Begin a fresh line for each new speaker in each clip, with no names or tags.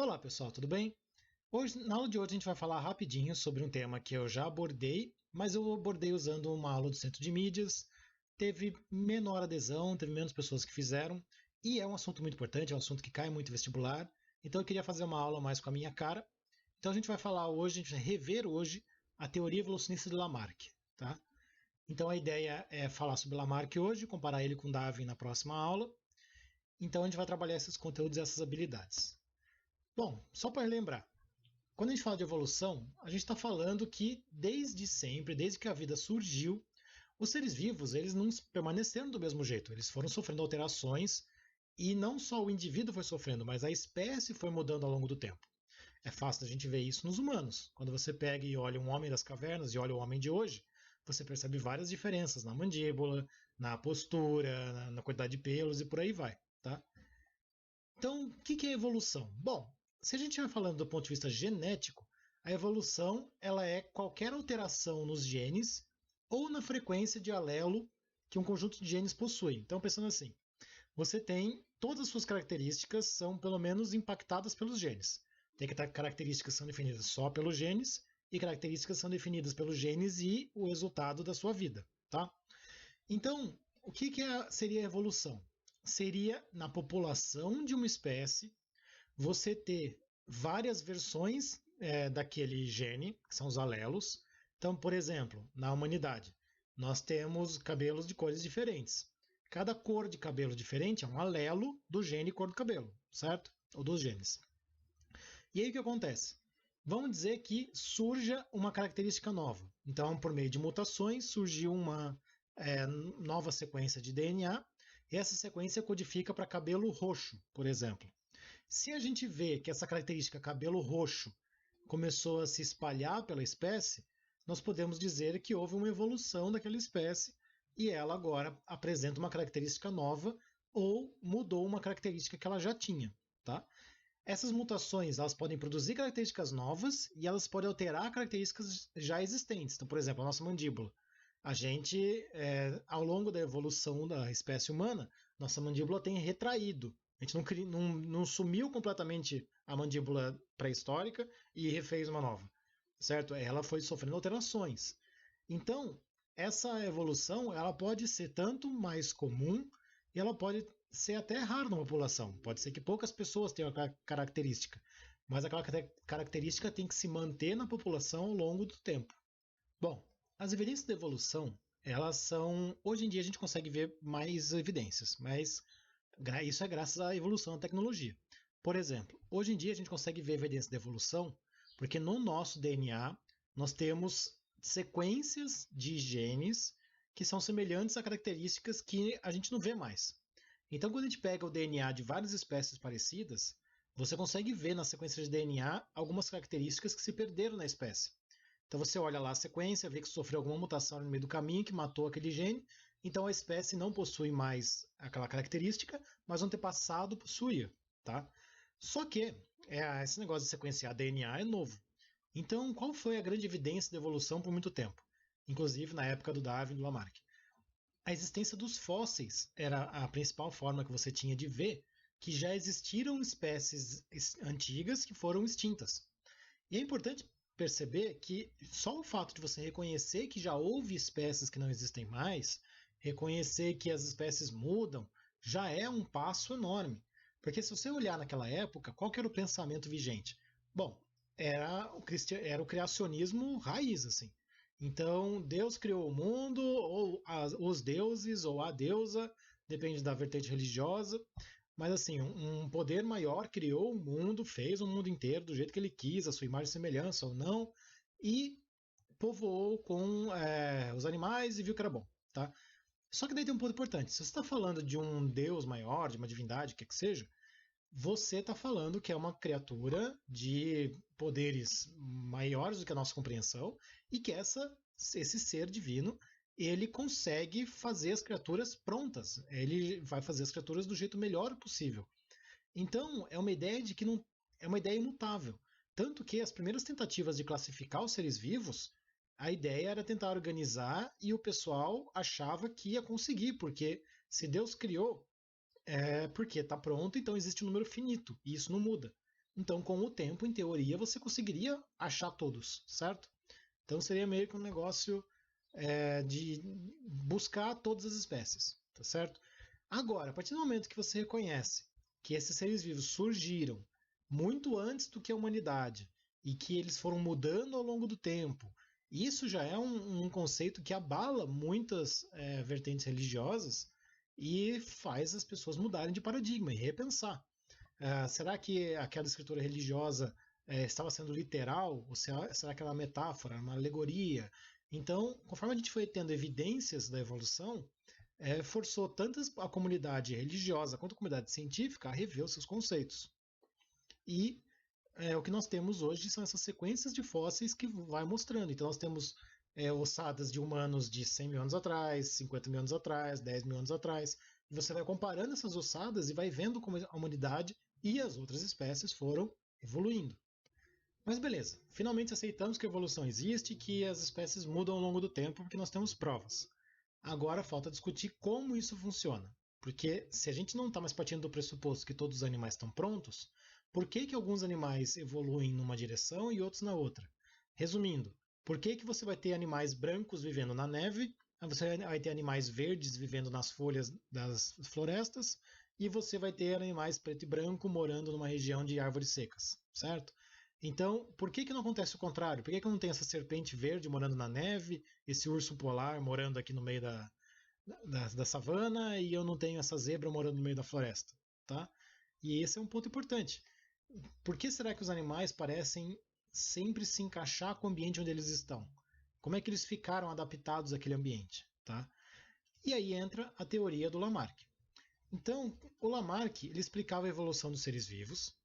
Olá pessoal, tudo bem? Na aula de hoje a gente vai falar rapidinho sobre um tema que eu já abordei, mas eu abordei usando uma aula do Centro de Mídias, teve menor adesão, teve menos pessoas que fizeram, e é um assunto muito importante, é um assunto que cai muito em vestibular, então eu queria fazer uma aula mais com a minha cara. Então a gente vai falar hoje, a gente vai rever hoje a teoria evolucionista de Lamarck, tá? Então a ideia é falar sobre Lamarck hoje, comparar ele com Darwin na próxima aula. Então a gente vai trabalhar esses conteúdos e essas habilidades. Bom, só para relembrar, quando a gente fala de evolução, a gente está falando que desde sempre, desde que a vida surgiu, os seres vivos eles não permaneceram do mesmo jeito. Eles foram sofrendo alterações e não só o indivíduo foi sofrendo, mas a espécie foi mudando ao longo do tempo. É fácil a gente ver isso nos humanos. Quando você pega e olha um homem das cavernas e olha o homem de hoje, você percebe várias diferenças na mandíbula, na postura, na quantidade de pelos e por aí vai, tá? Então, o que é evolução? Bom, se a gente estiver falando do ponto de vista genético, a evolução ela é qualquer alteração nos genes ou na frequência de alelo que um conjunto de genes possui. Então, pensando assim, você tem todas as suas características são pelo menos impactadas pelos genes. Tem características que são definidas só pelos genes e características que são definidas pelos genes e o resultado da sua vida, tá? Então, o seria a evolução? Seria na população de uma espécie você ter várias versões daquele gene, que são os alelos. Então, por exemplo, na humanidade, nós temos cabelos de cores diferentes. Cada cor de cabelo diferente é um alelo do gene cor do cabelo, certo? Ou dos genes. E aí o que acontece? Vamos dizer que surja uma característica nova. Então, por meio de mutações, surgiu uma nova sequência de DNA, e essa sequência codifica para cabelo roxo, por exemplo. Se a gente vê que essa característica cabelo roxo começou a se espalhar pela espécie, nós podemos dizer que houve uma evolução daquela espécie e ela agora apresenta uma característica nova ou mudou uma característica que ela já tinha, tá? Essas mutações elas podem produzir características novas e elas podem alterar características já existentes. Então, por exemplo, a nossa mandíbula. A gente, ao longo da evolução da espécie humana, nossa mandíbula tem retraído. A gente não sumiu completamente a mandíbula pré-histórica e refez uma nova, certo? Ela foi sofrendo alterações. Então, essa evolução ela pode ser tanto mais comum e ela pode ser até rara na população. Pode ser que poucas pessoas tenham aquela característica, mas aquela característica tem que se manter na população ao longo do tempo. Bom, as evidências da evolução, elas são. Hoje em dia a gente consegue ver mais evidências, mas isso é graças à evolução da tecnologia. Por exemplo, hoje em dia a gente consegue ver evidências da evolução porque no nosso DNA nós temos sequências de genes que são semelhantes a características que a gente não vê mais. Então, quando a gente pega o DNA de várias espécies parecidas, você consegue ver na sequência de DNA algumas características que se perderam na espécie. Então você olha lá a sequência, vê que sofreu alguma mutação no meio do caminho que matou aquele gene, então a espécie não possui mais aquela característica, mas o antepassado possuía, tá? Só que esse negócio de sequenciar DNA é novo. Então, qual foi a grande evidência da evolução por muito tempo? Inclusive na época do Darwin e do Lamarck. A existência dos fósseis era a principal forma que você tinha de ver que já existiram espécies antigas que foram extintas. E é importante perceber que só o fato de você reconhecer que já houve espécies que não existem mais, reconhecer que as espécies mudam, já é um passo enorme. Porque se você olhar naquela época, qual que era o pensamento vigente? Bom, era o criacionismo raiz, assim. Então, Deus criou o mundo, ou os deuses, ou a deusa, depende da vertente religiosa. Mas assim, um poder maior criou o mundo, fez o mundo inteiro do jeito que ele quis, a sua imagem e semelhança ou não, e povoou com os animais e viu que era bom, tá? Só que daí tem um ponto importante. Se você está falando de um deus maior, de uma divindade, o que seja, você está falando que é uma criatura de poderes maiores do que a nossa compreensão e que esse ser divino ele consegue fazer as criaturas prontas. Ele vai fazer as criaturas do jeito melhor possível. Então, é uma ideia de que não é uma ideia imutável. Tanto que as primeiras tentativas de classificar os seres vivos, a ideia era tentar organizar e o pessoal achava que ia conseguir, porque se Deus criou, é porque está pronto, então existe um número finito, e isso não muda. Então, com o tempo, em teoria, você conseguiria achar todos, certo? Então seria meio que um negócio de buscar todas as espécies, tá certo? Agora, a partir do momento que você reconhece que esses seres vivos surgiram muito antes do que a humanidade e que eles foram mudando ao longo do tempo, isso já é um conceito que abala muitas vertentes religiosas e faz as pessoas mudarem de paradigma e repensar. Será que aquela escritura religiosa estava sendo literal? Ou será que era uma metáfora, uma alegoria? Então, conforme a gente foi tendo evidências da evolução, forçou tanto a comunidade religiosa quanto a comunidade científica a rever os seus conceitos. E o que nós temos hoje são essas sequências de fósseis que vai mostrando. Então, nós temos ossadas de humanos de 100 mil anos atrás, 50 mil anos atrás, 10 mil anos atrás. E você vai comparando essas ossadas e vai vendo como a humanidade e as outras espécies foram evoluindo. Mas beleza, finalmente aceitamos que a evolução existe e que as espécies mudam ao longo do tempo porque nós temos provas. Agora falta discutir como isso funciona. Porque se a gente não está mais partindo do pressuposto que todos os animais estão prontos, por que alguns animais evoluem numa direção e outros na outra? Resumindo, por que você vai ter animais brancos vivendo na neve, você vai ter animais verdes vivendo nas folhas das florestas, e você vai ter animais preto e branco morando numa região de árvores secas, certo? Então, por que não acontece o contrário? Por que não tem essa serpente verde morando na neve, esse urso polar morando aqui no meio da savana e eu não tenho essa zebra morando no meio da floresta? Tá? E esse é um ponto importante. Por que será que os animais parecem sempre se encaixar com o ambiente onde eles estão? Como é que eles ficaram adaptados àquele ambiente? Tá? E aí entra a teoria do Lamarck. Então, o Lamarck ele explicava a evolução dos seres vivos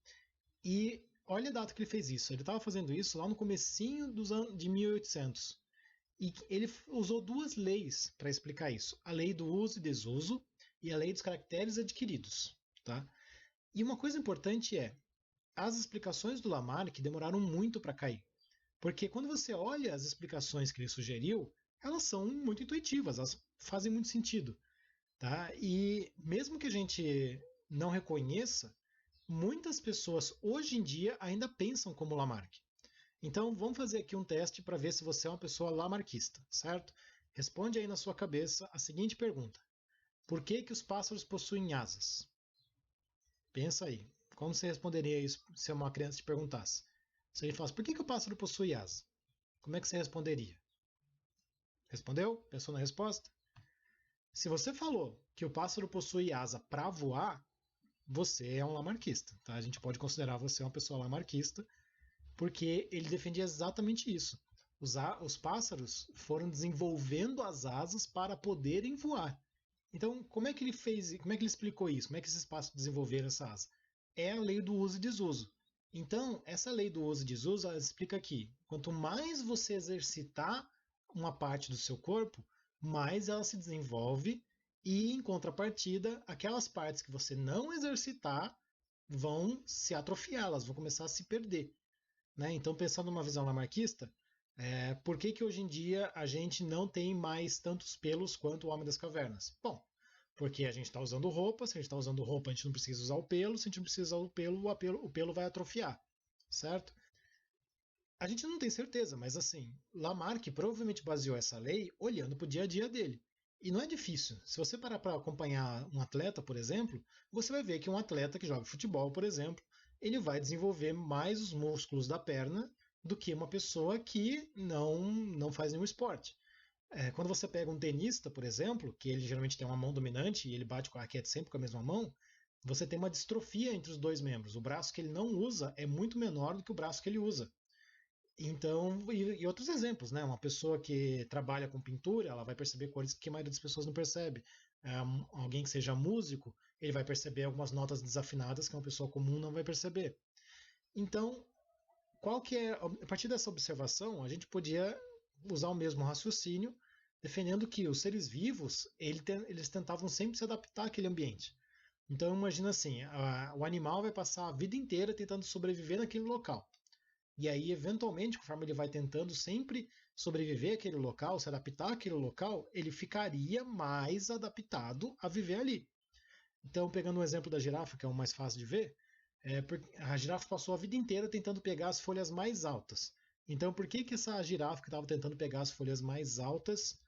e olha a data que ele fez isso. Ele estava fazendo isso lá no comecinho dos anos de 1800. E ele usou duas leis para explicar isso. A lei do uso e desuso e a lei dos caracteres adquiridos. Tá? E uma coisa importante é, as explicações do Lamarck demoraram muito para cair. Porque quando você olha as explicações que ele sugeriu, elas são muito intuitivas, elas fazem muito sentido. Tá? E mesmo que a gente não reconheça, muitas pessoas hoje em dia ainda pensam como Lamarck. Então vamos fazer aqui um teste para ver se você é uma pessoa lamarquista, certo? Responde aí na sua cabeça a seguinte pergunta: por que os pássaros possuem asas? Pensa aí. Como você responderia isso se uma criança te perguntasse? Se ele falasse, por que o pássaro possui asa? Como é que você responderia? Respondeu? Pensou na resposta? Se você falou que o pássaro possui asa para voar, você é um lamarquista. Tá? A gente pode considerar você uma pessoa lamarquista, porque ele defendia exatamente isso. Os pássaros foram desenvolvendo as asas para poderem voar. Então, como é que ele fez? Como é que ele explicou isso? Como é que esses pássaros desenvolveram essa asa? É a lei do uso e desuso. Então, essa lei do uso e desuso ela explica que quanto mais você exercitar uma parte do seu corpo, mais ela se desenvolve e, em contrapartida, aquelas partes que você não exercitar vão se atrofiar, elas vão começar a se perder. Né? Então, pensando numa visão lamarquista, por que hoje em dia a gente não tem mais tantos pelos quanto o Homem das Cavernas? Bom, porque a gente está usando roupa, se a gente está usando roupa, a gente não precisa usar o pelo, se a gente não precisa usar o pelo vai atrofiar, certo? A gente não tem certeza, mas assim, Lamarck provavelmente baseou essa lei olhando para o dia a dia dele. E não é difícil. Se você parar para acompanhar um atleta, por exemplo, você vai ver que um atleta que joga futebol, por exemplo, ele vai desenvolver mais os músculos da perna do que uma pessoa que não faz nenhum esporte. Quando você pega um tenista, por exemplo, que ele geralmente tem uma mão dominante e ele bate com a raquete sempre com a mesma mão, você tem uma distrofia entre os dois membros. O braço que ele não usa é muito menor do que o braço que ele usa. Então, e outros exemplos, né? Uma pessoa que trabalha com pintura, ela vai perceber cores que a maioria das pessoas não percebe. Alguém que seja músico, ele vai perceber algumas notas desafinadas que uma pessoa comum não vai perceber. Então, qual que é, a partir dessa observação, a gente podia usar o mesmo raciocínio, defendendo que os seres vivos, eles tentavam sempre se adaptar àquele ambiente. Então, imagina assim, o animal vai passar a vida inteira tentando sobreviver naquele local. E aí, eventualmente, conforme ele vai tentando sempre sobreviver àquele local, se adaptar àquele local, ele ficaria mais adaptado a viver ali. Então, pegando o exemplo da girafa, que é o mais fácil de ver, A girafa passou a vida inteira tentando pegar as folhas mais altas. Então, por que essa girafa que estava tentando pegar as folhas mais altas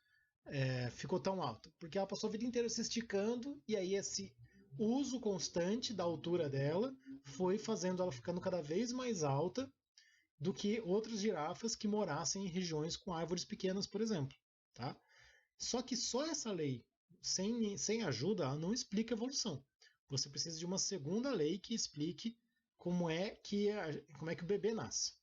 ficou tão alta? Porque ela passou a vida inteira se esticando e aí esse uso constante da altura dela foi fazendo ela ficando cada vez mais alta do que outras girafas que morassem em regiões com árvores pequenas, por exemplo. Tá? Só que só essa lei, sem ajuda, ela não explica a evolução. Você precisa de uma segunda lei que explique como é que o bebê nasce.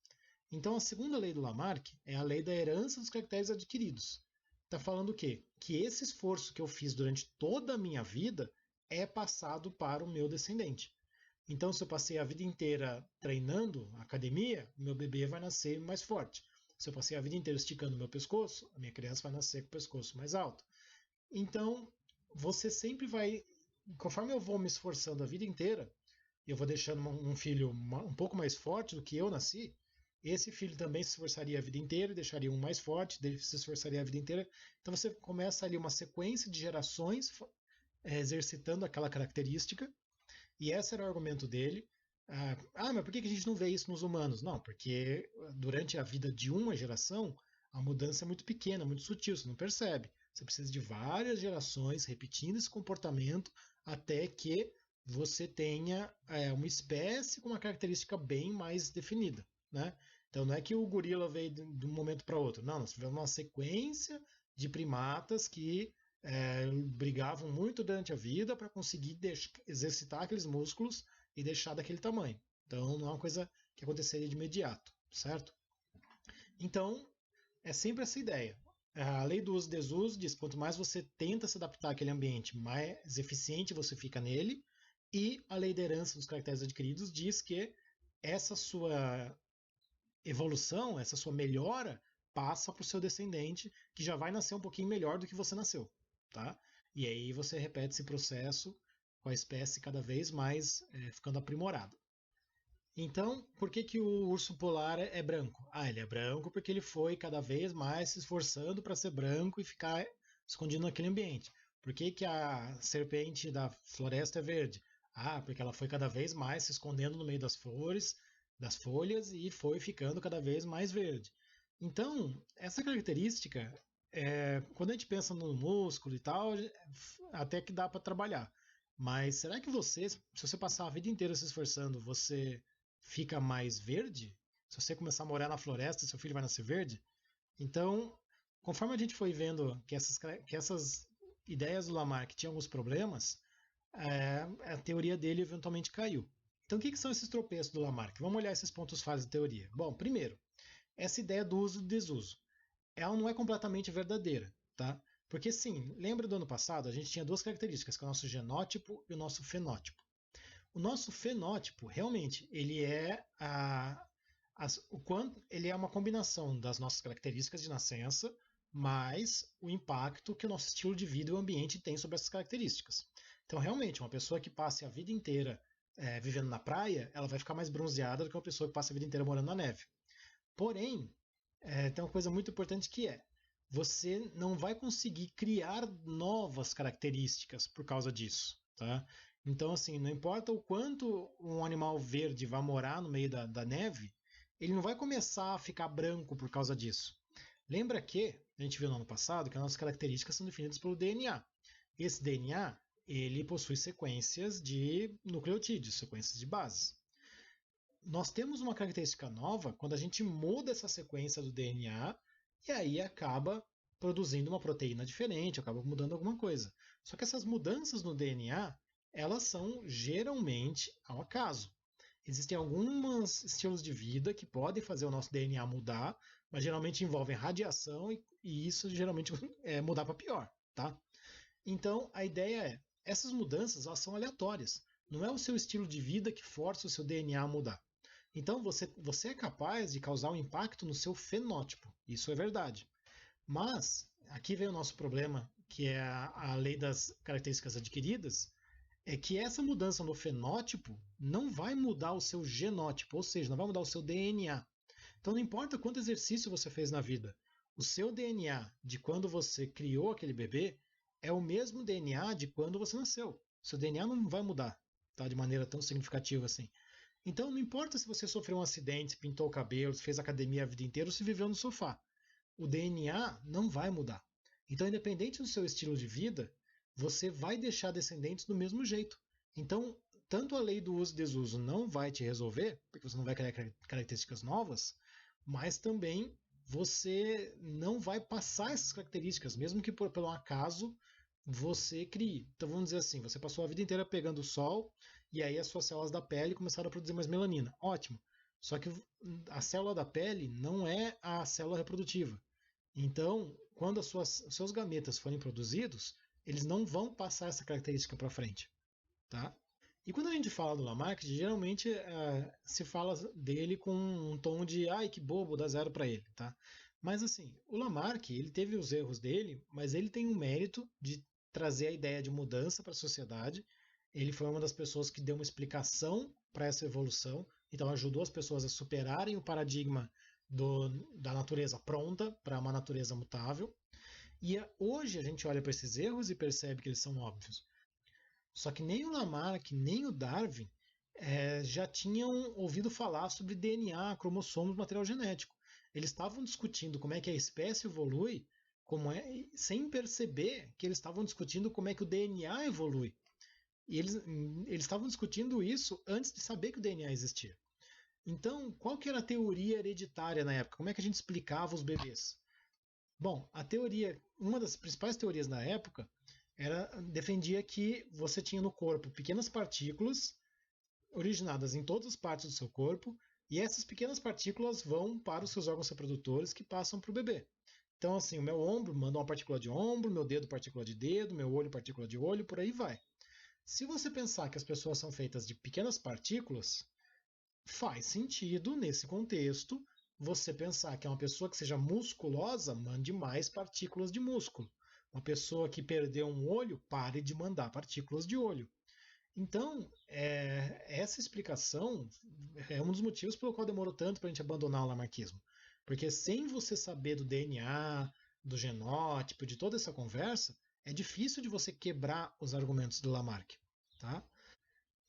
Então, a segunda lei do Lamarck é a lei da herança dos caracteres adquiridos. Está falando o quê? Que esse esforço que eu fiz durante toda a minha vida é passado para o meu descendente. Então, se eu passei a vida inteira treinando na academia, o meu bebê vai nascer mais forte. Se eu passei a vida inteira esticando meu pescoço, a minha criança vai nascer com o pescoço mais alto. Então, você sempre vai, conforme eu vou me esforçando a vida inteira, eu vou deixando um filho um pouco mais forte do que eu nasci, esse filho também se esforçaria a vida inteira e deixaria um mais forte, se esforçaria a vida inteira. Então você começa ali uma sequência de gerações exercitando aquela característica, e esse era o argumento dele. Mas por que a gente não vê isso nos humanos? Não, porque durante a vida de uma geração, a mudança é muito pequena, muito sutil, você não percebe. Você precisa de várias gerações repetindo esse comportamento até que você tenha uma espécie com uma característica bem mais definida. Né? Então não é que o gorila veio de um momento para outro. Não, nós tivemos uma sequência de primatas que brigavam muito durante a vida para conseguir exercitar aqueles músculos e deixar daquele tamanho. Então não é uma coisa que aconteceria de imediato, certo? Então é sempre essa ideia. A lei do uso e desuso diz que quanto mais você tenta se adaptar àquele ambiente, mais eficiente você fica nele. E a lei da herança dos caracteres adquiridos diz que essa sua evolução, essa sua melhora, passa para o seu descendente, que já vai nascer um pouquinho melhor do que você nasceu. Tá? E aí você repete esse processo com a espécie cada vez mais ficando aprimorada. Então, por que o urso polar é branco? Ele é branco porque ele foi cada vez mais se esforçando para ser branco e ficar escondido naquele ambiente. Por que a serpente da floresta é verde? Porque ela foi cada vez mais se escondendo no meio das folhas e foi ficando cada vez mais verde. Então, essa característica, quando a gente pensa no músculo e tal, até que dá para trabalhar. Mas será que se você passar a vida inteira se esforçando, você fica mais verde? Se você começar a morar na floresta, seu filho vai nascer verde? Então, conforme a gente foi vendo que essas ideias do Lamarck tinham alguns problemas, a teoria dele eventualmente caiu. Então, o que são esses tropeços do Lamarck? Vamos olhar esses pontos falhos da teoria. Bom, primeiro, essa ideia do uso e desuso. Ela não é completamente verdadeira, tá? Porque sim, lembra do ano passado, a gente tinha duas características, que é o nosso genótipo e o nosso fenótipo. O nosso fenótipo, realmente, ele é uma combinação das nossas características de nascença, mais o impacto que o nosso estilo de vida e o ambiente tem sobre essas características. Então, realmente, uma pessoa que passe a vida inteira vivendo na praia, ela vai ficar mais bronzeada do que uma pessoa que passa a vida inteira morando na neve. Porém, tem uma coisa muito importante que você não vai conseguir criar novas características por causa disso, tá? Então, assim, não importa o quanto um animal verde vai morar no meio da neve, ele não vai começar a ficar branco por causa disso. Lembra que a gente viu no ano passado que as nossas características são definidas pelo DNA. Esse DNA, ele possui sequências de nucleotídeos, sequências de bases. Nós temos uma característica nova quando a gente muda essa sequência do DNA e aí acaba produzindo uma proteína diferente, acaba mudando alguma coisa. Só que essas mudanças no DNA, elas são geralmente ao acaso. Existem alguns estilos de vida que podem fazer o nosso DNA mudar, mas geralmente envolvem radiação e isso geralmente é mudar para pior, tá? Então a ideia essas mudanças elas são aleatórias. Não é o seu estilo de vida que força o seu DNA a mudar. Então você é capaz de causar um impacto no seu fenótipo. Isso é verdade. Mas aqui vem o nosso problema, que é a lei das características adquiridas, é que essa mudança no fenótipo não vai mudar o seu genótipo, ou seja, não vai mudar o seu DNA. Então não importa quanto exercício você fez na vida, o seu DNA de quando você criou aquele bebê é o mesmo DNA de quando você nasceu. Seu DNA não vai mudar, tá, de maneira tão significativa assim. Então não importa se você sofreu um acidente, se pintou o cabelo, se fez academia a vida inteira ou se viveu no sofá. O DNA não vai mudar. Então, independente do seu estilo de vida, você vai deixar descendentes do mesmo jeito. Então, tanto a lei do uso e desuso não vai te resolver, porque você não vai criar características novas, mas também você não vai passar essas características, mesmo que por um acaso você crie. Então vamos dizer assim, você passou a vida inteira pegando o sol e aí as suas células da pele começaram a produzir mais melanina. Ótimo. Só que a célula da pele não é a célula reprodutiva. Então, quando os seus gametas forem produzidos, eles não vão passar essa característica para frente, tá? E quando a gente fala do Lamarck, geralmente se fala dele com um tom de ai que bobo, dá zero para ele, tá? Mas assim, o Lamarck, ele teve os erros dele, mas ele tem o mérito de trazer a ideia de mudança para a sociedade. Ele foi uma das pessoas que deu uma explicação para essa evolução, então ajudou as pessoas a superarem o paradigma da natureza pronta para uma natureza mutável. E hoje a gente olha para esses erros e percebe que eles são óbvios. Só que nem o Lamarck, nem o Darwin já tinham ouvido falar sobre DNA, cromossomos, material genético. Eles estavam discutindo como é que a espécie evolui, sem perceber que eles estavam discutindo como é que o DNA evolui. E eles estavam discutindo isso antes de saber que o DNA existia. Então, qual que era a teoria hereditária na época? Como é que a gente explicava os bebês? Bom, uma das principais teorias na época defendia que você tinha no corpo pequenas partículas originadas em todas as partes do seu corpo e essas pequenas partículas vão para os seus órgãos reprodutores que passam para o bebê. Então, assim, o meu ombro manda uma partícula de ombro, meu dedo partícula de dedo, meu olho partícula de olho, por aí vai. Se você pensar que as pessoas são feitas de pequenas partículas, faz sentido, nesse contexto, você pensar que é uma pessoa que seja musculosa mande mais partículas de músculo. Uma pessoa que perdeu um olho, pare de mandar partículas de olho. Então, essa explicação é um dos motivos pelo qual demorou tanto para a gente abandonar o lamarquismo. Porque sem você saber do DNA, do genótipo, de toda essa conversa, é difícil de você quebrar os argumentos do Lamarck. Tá?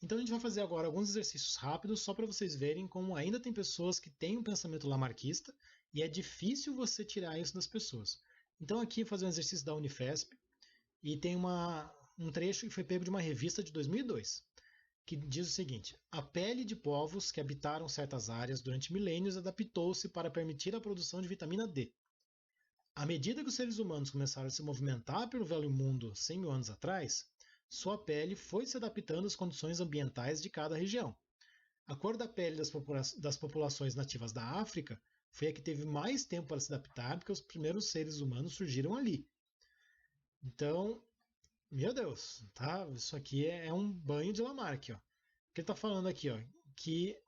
Então a gente vai fazer agora alguns exercícios rápidos só para vocês verem como ainda tem pessoas que têm um pensamento lamarquista e é difícil você tirar isso das pessoas. Então aqui eu vou fazer um exercício da Unifesp e tem um trecho que foi pego de uma revista de 2002 que diz o seguinte: a pele de povos que habitaram certas áreas durante milênios adaptou-se para permitir a produção de vitamina D. À medida que os seres humanos começaram a se movimentar pelo velho mundo 100 mil anos atrás, sua pele foi se adaptando às condições ambientais de cada região. A cor da pele das populações nativas da África foi a que teve mais tempo para se adaptar, porque os primeiros seres humanos surgiram ali. Então, meu Deus, tá? Isso aqui é um banho de Lamarck, ó. O que ele está falando aqui, ó, que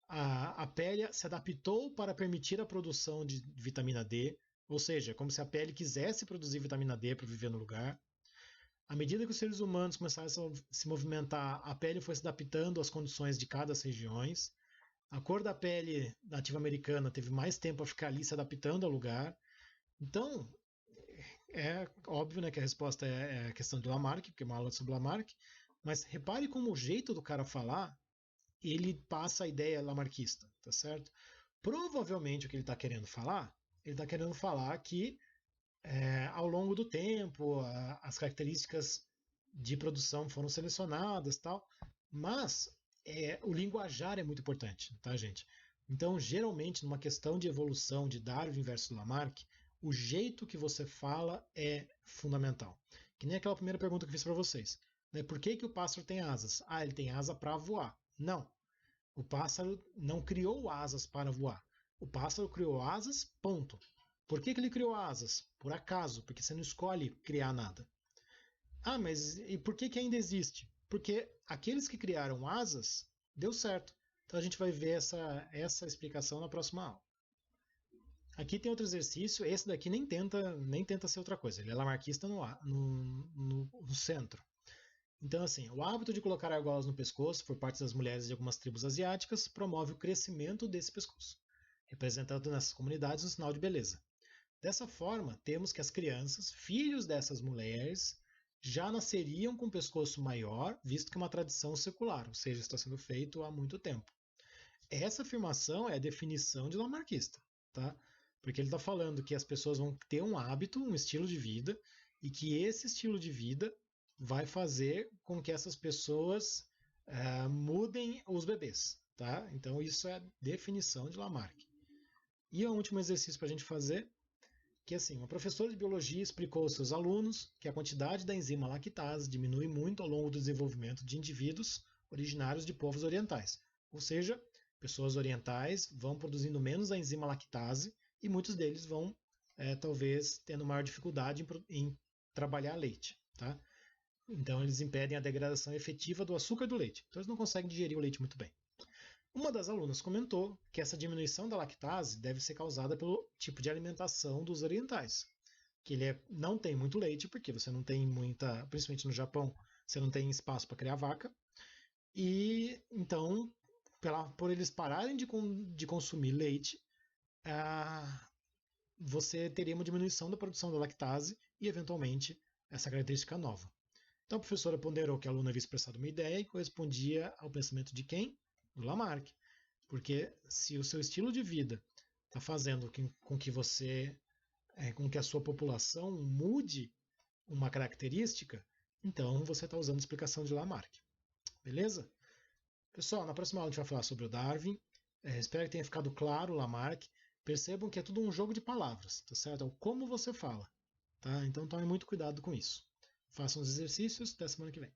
a pele se adaptou para permitir a produção de vitamina D, ou seja, como se a pele quisesse produzir vitamina D para viver no lugar. À medida que os seres humanos começaram a se movimentar, a pele foi se adaptando às condições de cada regiões. A cor da pele nativa americana teve mais tempo a ficar ali se adaptando ao lugar. Então, é óbvio, né, que a resposta é a questão do Lamarck, porque é uma aula sobre Lamarck, mas repare como o jeito do cara falar, ele passa a ideia lamarquista, tá certo? Provavelmente o que ele está querendo falar, ele está querendo falar que ao longo do tempo as características de produção foram selecionadas, tal, mas o linguajar é muito importante, tá, gente? Então, geralmente, numa questão de evolução de Darwin versus Lamarck, o jeito que você fala é fundamental. Que nem aquela primeira pergunta que eu fiz para vocês. Né? Por que o pássaro tem asas? Ah, ele tem asa para voar. Não. O pássaro não criou asas para voar. O pássaro criou asas, ponto. Por que ele criou asas? Por acaso, porque você não escolhe criar nada. Ah, mas e por que ainda existe? Porque aqueles que criaram asas, deu certo. Então a gente vai ver essa explicação na próxima aula. Aqui tem outro exercício, esse daqui nem tenta ser outra coisa, ele é lamarquista no centro. Então, assim, o hábito de colocar argolas no pescoço por parte das mulheres de algumas tribos asiáticas promove o crescimento desse pescoço, representando nessas comunidades um sinal de beleza. Dessa forma, temos que as crianças, filhos dessas mulheres, já nasceriam com o pescoço maior, visto que é uma tradição secular, ou seja, está sendo feito há muito tempo. essa afirmação é a definição de lamarckista, tá? Porque ele está falando que as pessoas vão ter um hábito, um estilo de vida, e que esse estilo de vida vai fazer com que essas pessoas mudem os bebês, tá? Então isso é a definição de Lamarck. E o último exercício para a gente fazer, que é assim, uma professora de biologia explicou aos seus alunos que a quantidade da enzima lactase diminui muito ao longo do desenvolvimento de indivíduos originários de povos orientais. Ou seja, pessoas orientais vão produzindo menos a enzima lactase e muitos deles vão, talvez, tendo maior dificuldade em trabalhar leite. Tá? Então, eles impedem a degradação efetiva do açúcar do leite. Então, eles não conseguem digerir o leite muito bem. Uma das alunas comentou que essa diminuição da lactase deve ser causada pelo tipo de alimentação dos orientais, que não tem muito leite, porque você não tem muita, principalmente no Japão, você não tem espaço para criar vaca, e então, por eles pararem de consumir leite, você teria uma diminuição da produção da lactase e, eventualmente, essa característica nova. Então, a professora ponderou que a aluna havia expressado uma ideia e correspondia ao pensamento de quem? Do Lamarck. Porque se o seu estilo de vida está fazendo com que com que a sua população mude uma característica, então você está usando a explicação de Lamarck. Beleza? Pessoal, na próxima aula a gente vai falar sobre o Darwin. Espero que tenha ficado claro o Lamarck. Percebam que é tudo um jogo de palavras, tá certo? É o como você fala, tá? Então tome muito cuidado com isso. Façam os exercícios, até semana que vem.